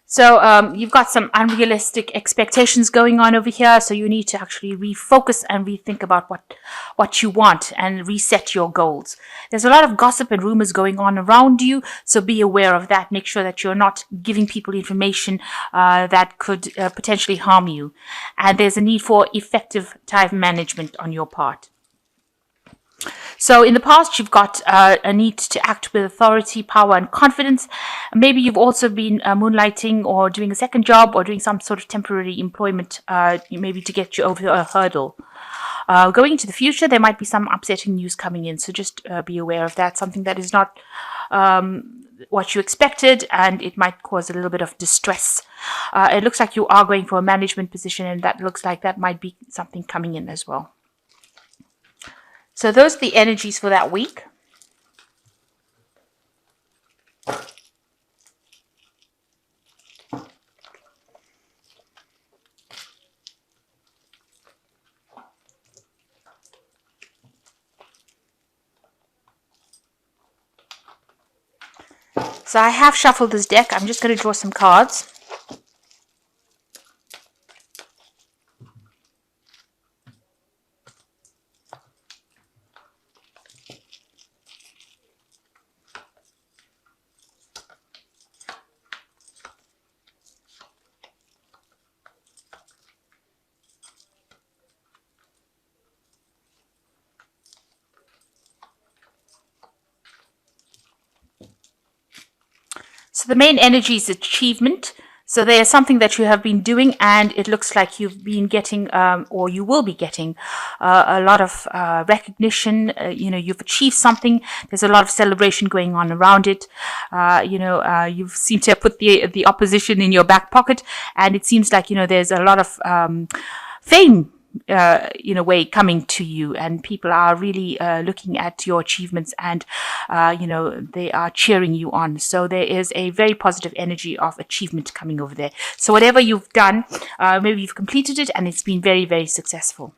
So you've got some unrealistic expectations going on over here. So you need to actually refocus and rethink about what you want and reset your goals. There's a lot of gossip and rumors going on around you. So be aware of that. Make sure that you're not giving people information that could potentially harm you. And there's a need for effective time management on your part. So in the past, you've got a need to act with authority, power, and confidence. Maybe you've also been moonlighting or doing a second job or doing some sort of temporary employment, maybe to get you over a hurdle. Going into the future, there might be some upsetting news coming in. So just be aware of that. Something that is not what you expected, and it might cause a little bit of distress. It looks like you are going for a management position, and that looks like that might be something coming in as well. So those are the energies for that week. So I have shuffled this deck. I'm just going to draw some cards. So the main energy is achievement. So there's something that you have been doing, and it looks like you've been getting, or you will be getting, a lot of recognition. You've achieved something. There's a lot of celebration going on around it. You seem to have put the opposition in your back pocket, and it seems like there's a lot of fame in a way coming to you, and people are really looking at your achievements, and they are cheering you on. So there is a very positive energy of achievement coming over there. So whatever you've done, maybe you've completed it and it's been very, very successful.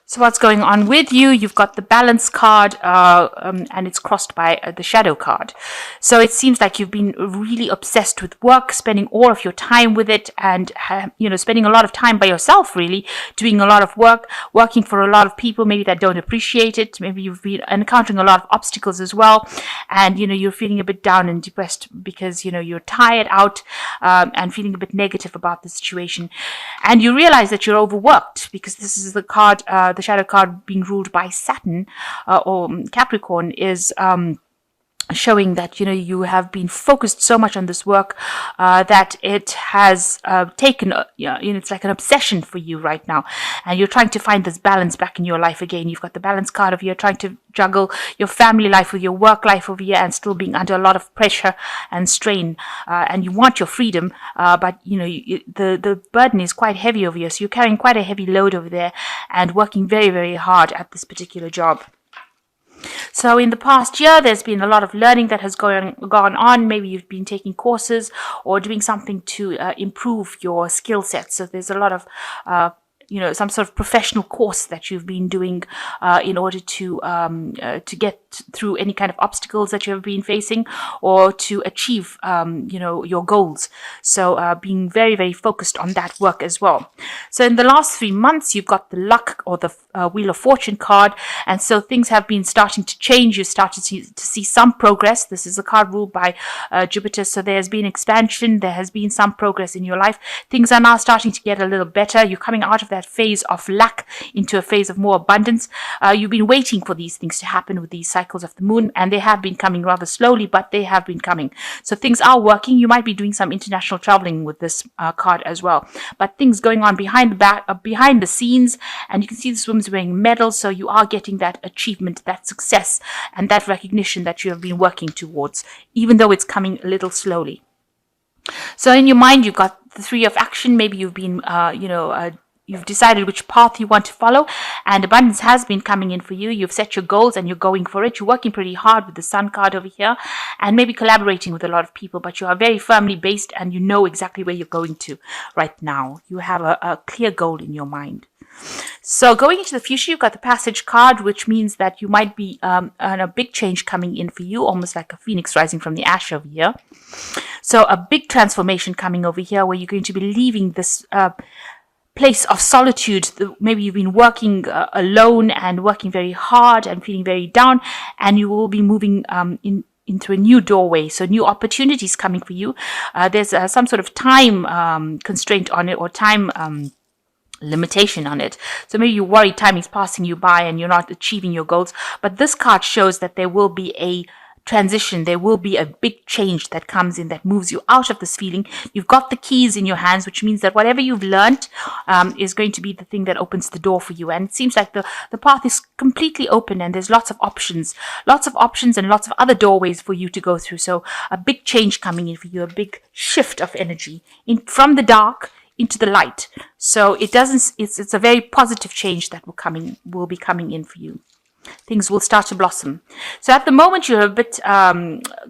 So what's going on with you? You've got the balance card, and it's crossed by the shadow card. So it seems like you've been really obsessed with work, spending all of your time with it, and spending a lot of time by yourself, really doing a lot of work, working for a lot of people maybe that don't appreciate it. Maybe you've been encountering a lot of obstacles as well, and you're feeling a bit down and depressed because you're tired out, and feeling a bit negative about the situation, and you realize that you're overworked because this is the card. The shadow card being ruled by Saturn or Capricorn is showing that you have been focused so much on this work that it has taken it's like an obsession for you right now, and you're trying to find this balance back in your life again. You've got the balance card of you're trying to juggle your family life with your work life over here and still being under a lot of pressure and strain, and you want your freedom, but the burden is quite heavy over here, so you're carrying quite a heavy load over there and working very, very hard at this particular job. So in the past year, there's been a lot of learning that has gone on. Maybe you've been taking courses or doing something to improve your skill set. So there's a lot of some sort of professional course that you've been doing in order to get through any kind of obstacles that you have been facing, or to achieve your goals. So being very, very focused on that work as well. So in the last 3 months, you've got the luck or the Wheel of Fortune card, and so things have been starting to change. You started to see some progress. This is a card ruled by Jupiter, so there's been expansion. There has been some progress in your life. Things are now starting to get a little better. You're coming out of that phase of lack into a phase of more abundance. You've been waiting for these things to happen with these cycles of the moon, and they have been coming rather slowly, but they have been coming. So things are working. You might be doing some international traveling with this card as well, but things going on behind the scenes, and you can see this woman's wearing medals, so you are getting that achievement, that success, and that recognition that you have been working towards, even though it's coming a little slowly. So in your mind, you've got the 3 of action. Maybe you've been you've decided which path you want to follow, and abundance has been coming in for you. You've set your goals and you're going for it. You're working pretty hard with the Sun card over here, and maybe collaborating with a lot of people, but you are very firmly based and you know exactly where you're going to right now. You have a clear goal in your mind. So going into the future, you've got the Passage card, which means that you might be on a big change coming in for you, almost like a phoenix rising from the ash over here. So a big transformation coming over here where you're going to be leaving this place of solitude. Maybe you've been working alone and working very hard and feeling very down, and you will be moving into a new doorway. So new opportunities coming for you. There's some sort of time constraint on it, or time limitation on it. So maybe you worry time is passing you by and you're not achieving your goals. But this card shows that there will be a transition. There will be a big change that comes in, that moves you out of this feeling. You've got the keys in your hands, which means that whatever you've learned is going to be the thing that opens the door for you. And it seems like the path is completely open, and there's lots of options and lots of other doorways for you to go through. So a big change coming in for you, a big shift of energy from the dark into the light. So it's a very positive change that will be coming in for you. Things will start to blossom. So at the moment you're a bit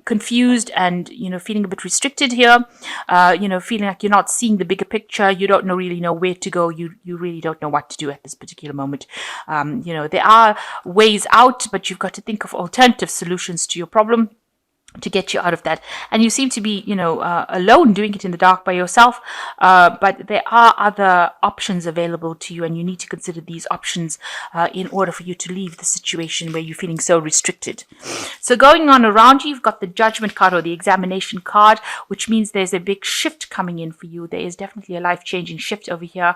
confused and feeling a bit restricted here, feeling like you're not seeing the bigger picture. You don't really know where to go. You really don't know what to do at this particular moment. There are ways out, but you've got to think of alternative solutions to your problem to get you out of that. And you seem to be alone, doing it in the dark by yourself, but there are other options available to you, and you need to consider these options in order for you to leave the situation where you're feeling so restricted. So going on around you, you've got the Judgment card, or the Examination card, which means there's a big shift coming in for you. There is definitely a life-changing shift over here.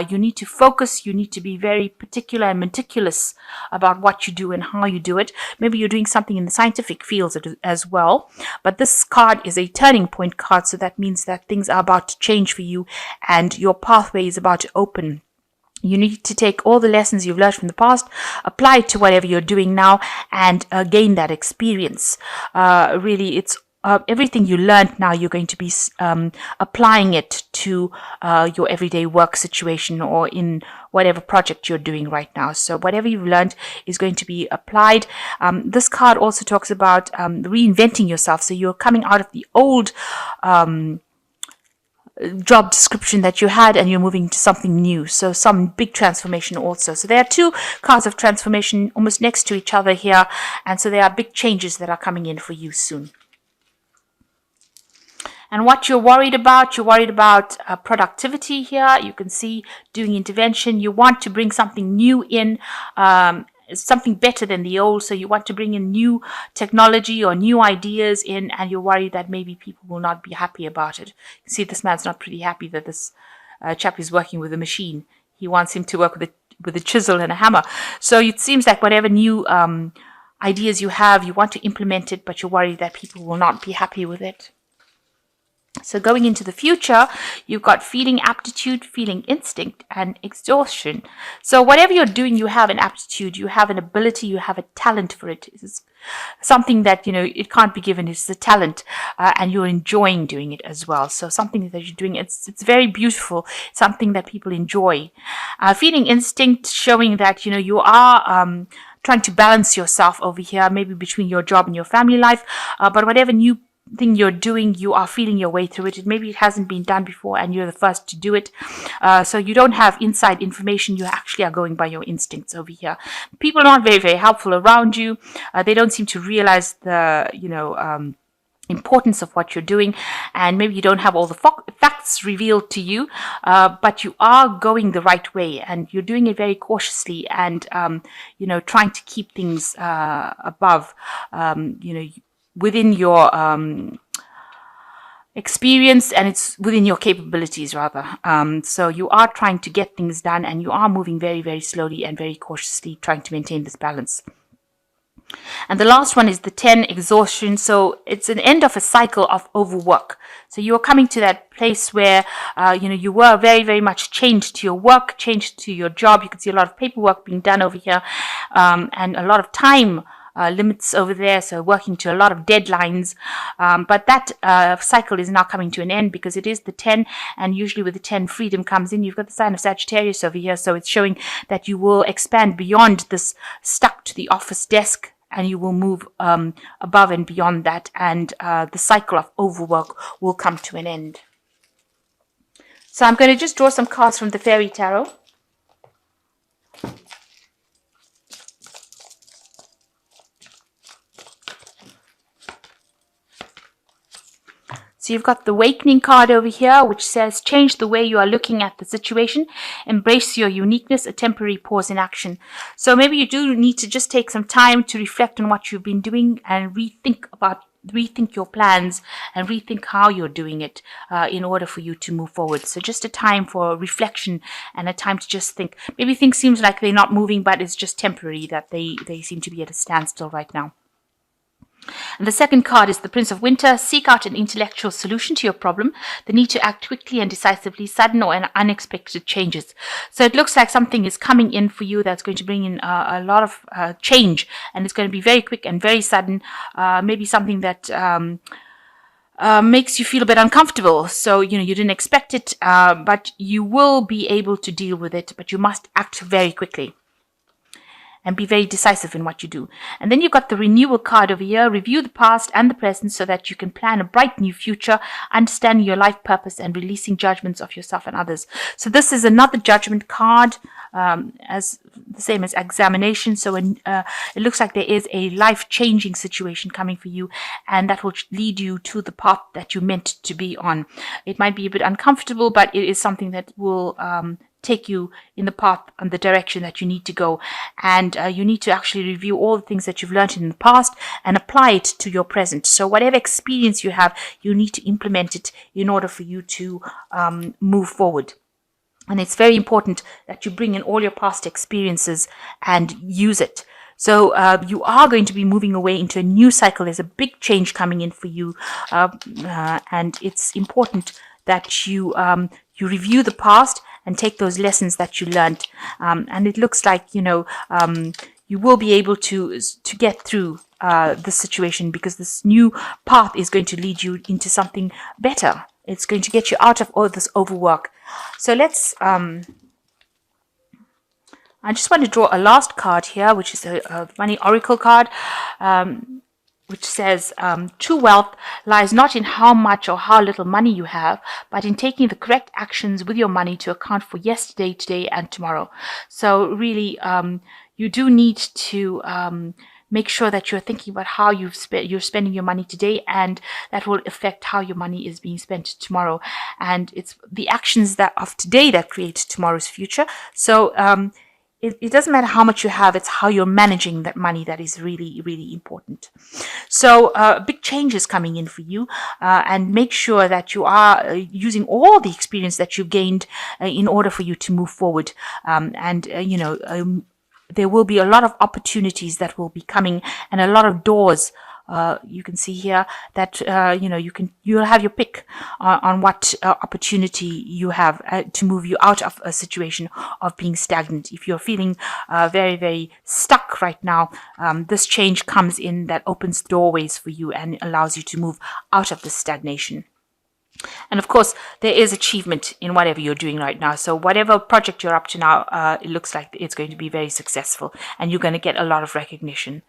You need to focus. You need to be very particular and meticulous about what you do and how you do it. Maybe you're doing something in the scientific fields as well, but this card is a turning point card, so that means that things are about to change for you and your pathway is about to open. You need to take all the lessons you've learned from the past, apply it to whatever you're doing now, and gain that experience. Really, it's everything you learned now, you're going to be applying it to your everyday work situation, or in whatever project you're doing right now. So whatever you've learned is going to be applied. This card also talks about reinventing yourself. So you're coming out of the old job description that you had, and you're moving to something new. So some big transformation also. So there are two cards of transformation almost next to each other here. And so there are big changes that are coming in for you soon. And what you're worried about productivity here. You can see doing intervention. You want to bring something new in, something better than the old. So you want to bring in new technology or new ideas in, and you're worried that maybe people will not be happy about it. You see, this man's not pretty happy that this chap is working with a machine. He wants him to work with a chisel and a hammer. So it seems like whatever new ideas you have, you want to implement it, but you're worried that people will not be happy with it. So going into the future, you've got feeling aptitude, feeling instinct, and exhaustion. So whatever you're doing, you have an aptitude, you have an ability, you have a talent for it. It's something that, it can't be given. It's a talent, and you're enjoying doing it as well. So something that you're doing, it's very beautiful, something that people enjoy. Feeling instinct, showing that, you are trying to balance yourself over here, maybe between your job and your family life, but whatever new thing you're doing, you are feeling your way through it. Maybe it hasn't been done before and you're the first to do it. So you don't have inside information. You actually are going by your instincts over here. People are not very, very helpful around you. They don't seem to realize the, importance of what you're doing, and maybe you don't have all the facts revealed to you, but you are going the right way, and you're doing it very cautiously, and trying to keep things above, within your experience, and it's within your capabilities rather. So you are trying to get things done, and you are moving very, very slowly and very cautiously, trying to maintain this balance. And the last one is the 10, exhaustion. So it's an end of a cycle of overwork. So you're coming to that place where, you were very, very much chained to your work, chained to your job. You can see a lot of paperwork being done over here, and a lot of time limits over there, so working to a lot of deadlines, but that cycle is now coming to an end, because it is the 10, and usually with the 10, freedom comes in. You've got the sign of Sagittarius over here, so it's showing that you will expand beyond this stuck to the office desk, and you will move above and beyond that, and the cycle of overwork will come to an end. So I'm going to just draw some cards from the Fairy Tarot. So you've got the Awakening card over here, which says, change the way you are looking at the situation, embrace your uniqueness, a temporary pause in action. So maybe you do need to just take some time to reflect on what you've been doing and rethink your plans and rethink how you're doing it in order for you to move forward. So just a time for reflection and a time to just think. Maybe things seems like they're not moving, but it's just temporary, that they seem to be at a standstill right now. And the second card is the Prince of Winter. Seek out an intellectual solution to your problem. The need to act quickly and decisively, sudden or unexpected changes. So it looks like something is coming in for you that's going to bring in a lot of change, and it's going to be very quick and very sudden. Maybe something that makes you feel a bit uncomfortable. So, you didn't expect it, but you will be able to deal with it, but you must act very quickly and be very decisive in what you do. And then you've got the Renewal card over here. Review the past and the present so that you can plan a bright new future, understanding your life purpose and releasing judgments of yourself and others. So this is another judgment card, as the same as examination. So it looks like there is a life-changing situation coming for you, and that will lead you to the path that you meant to be on. It might be a bit uncomfortable, but it is something that will take you in the path and the direction that you need to go. And you need to actually review all the things that you've learned in the past and apply it to your present. So whatever experience you have, you need to implement it in order for you to move forward. And it's very important that you bring in all your past experiences and use it. So you are going to be moving away into a new cycle. There's a big change coming in for you. And it's important that you review the past and take those lessons that you learned. And it looks like, you will be able to get through this situation, because this new path is going to lead you into something better. It's going to get you out of all this overwork. So let's, I just want to draw a last card here, which is a money oracle card, which says, true wealth lies not in how much or how little money you have, but in taking the correct actions with your money to account for yesterday, today, and tomorrow. So really, you do need to make sure that you're thinking about how you're spending your money today, and that will affect how your money is being spent tomorrow. And it's the actions of today that create tomorrow's future. So it doesn't matter how much you have, it's how you're managing that money that is really, really important. So big changes coming in for you, and make sure that you are using all the experience that you've gained in order for you to move forward. There will be a lot of opportunities that will be coming, and a lot of doors. You can see here that you'll have your pick on what opportunity you have to move you out of a situation of being stagnant. If you're feeling very, very stuck right now, this change comes in that opens doorways for you and allows you to move out of the stagnation. And of course, there is achievement in whatever you're doing right now. So whatever project you're up to now, it looks like it's going to be very successful, and you're going to get a lot of recognition.